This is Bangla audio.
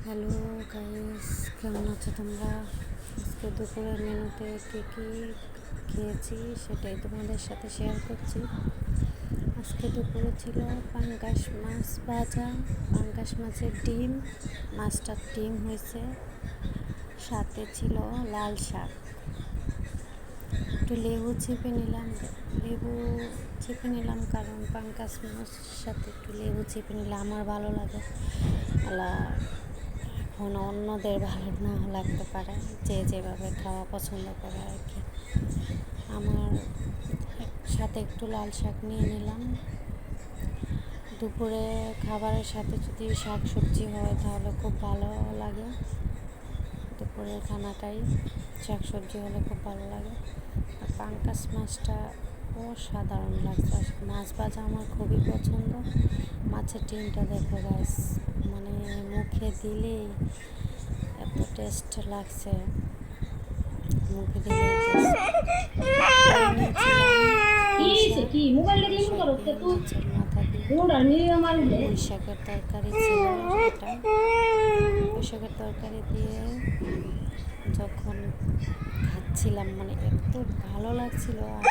হ্যালো গাইস, কেমন আছো তোমরা? আজকে দুপুরের মেনুতে কী কী খেয়েছি সেটাই তোমাদের সাথে শেয়ার করছি। আজকে দুপুরে ছিল পাঙ্গাস মাছ ভাজা, পাঙ্গাস মাছের ডিম, মাছটার ডিম হয়েছে, সাথে ছিল লাল শাক। একটু লেবু চেপে নিলাম কারণ পাঙ্গাস মাছের সাথে একটু লেবু চেপে নিলে আমার ভালো লাগে। এখন অন্যদের ভালো না লাগতে পারে, যে যেভাবে খাওয়া পছন্দ করে আর কি। আমার সাথে একটু লাল শাক নিয়ে নিলাম। দুপুরে খাবারের সাথে যদি শাক সবজি হয় তাহলে খুব ভালো লাগে। দুপুরের খানাটাই শাক সবজি হলে খুব ভালো লাগে। আর পাঙ্গাস মাছটা অসাধারণ লাগছে। মাছ ভাজা আমার খুবই পছন্দ। মাছের ডিমটা দেখো গাইস, মানে মুখে দিলেই এত টেস্ট লাগছে, মুখে দিলে মাছের মাথা দিয়ে পুঁই শাকের তরকারি ছিল। এটা পুঁই শাকের তরকারি দিয়ে যখন খাচ্ছিলাম মানে এত ভালো লাগছিল, আর